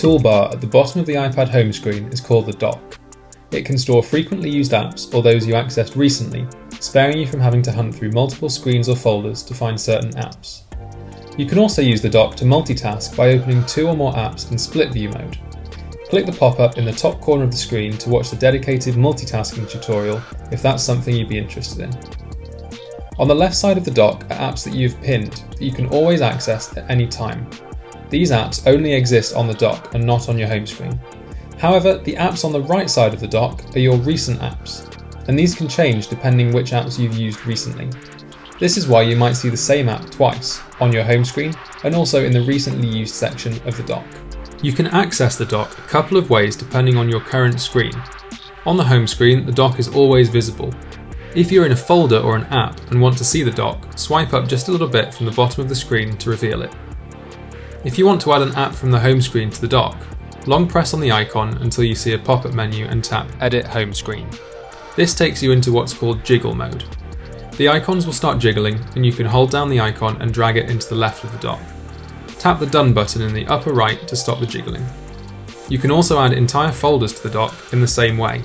toolbar at the bottom of the iPad home screen is called the dock. It can store frequently used apps or those you accessed recently, sparing you from having to hunt through multiple screens or folders to find certain apps. You can also use the dock to multitask by opening 2 or more apps in split view mode. Click the pop-up in the top corner of the screen to watch the dedicated multitasking tutorial if that's something you'd be interested in. On the left side of the dock are apps that you've pinned that you can always access at any time. These apps only exist on the dock and not on your home screen. However, the apps on the right side of the dock are your recent apps, and these can change depending which apps you've used recently. This is why you might see the same app twice, on your home screen and also in the recently used section of the dock. You can access the dock a couple of ways depending on your current screen. On the home screen, the dock is always visible. If you're in a folder or an app and want to see the dock, swipe up just a little bit from the bottom of the screen to reveal it. If you want to add an app from the home screen to the dock, long press on the icon until you see a pop-up menu and tap Edit Home Screen. This takes you into what's called jiggle mode. The icons will start jiggling and you can hold down the icon and drag it into the left of the dock. Tap the Done button in the upper right to stop the jiggling. You can also add entire folders to the dock in the same way.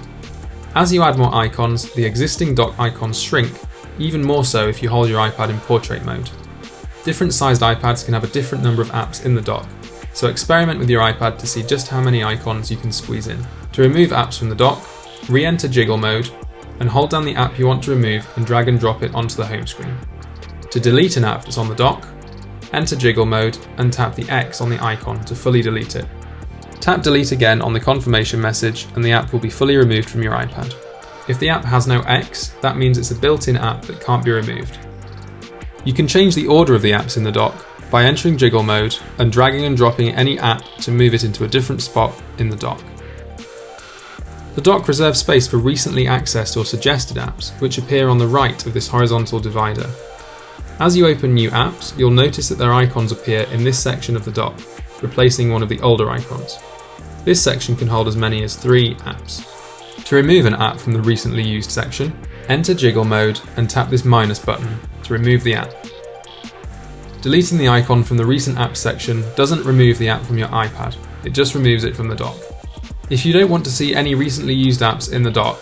As you add more icons, the existing dock icons shrink, even more so if you hold your iPad in portrait mode. Different sized iPads can have a different number of apps in the dock, so experiment with your iPad to see just how many icons you can squeeze in. To remove apps from the dock, re-enter jiggle mode and hold down the app you want to remove and drag and drop it onto the home screen. To delete an app that's on the dock, enter jiggle mode and tap the X on the icon to fully delete it. Tap delete again on the confirmation message and the app will be fully removed from your iPad. If the app has no X, that means it's a built-in app that can't be removed. You can change the order of the apps in the dock by entering jiggle mode and dragging and dropping any app to move it into a different spot in the dock. The dock reserves space for recently accessed or suggested apps, which appear on the right of this horizontal divider. As you open new apps, you'll notice that their icons appear in this section of the dock, replacing one of the older icons. This section can hold as many as 3 apps. To remove an app from the recently used section, enter jiggle mode and tap this minus button to remove the app. Deleting the icon from the recent apps section doesn't remove the app from your iPad, it just removes it from the dock. If you don't want to see any recently used apps in the dock,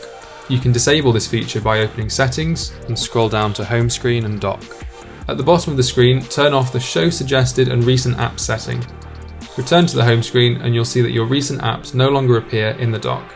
you can disable this feature by opening Settings and scroll down to Home Screen and Dock. At the bottom of the screen, turn off the Show Suggested and Recent Apps setting. Return to the home screen and you'll see that your recent apps no longer appear in the dock.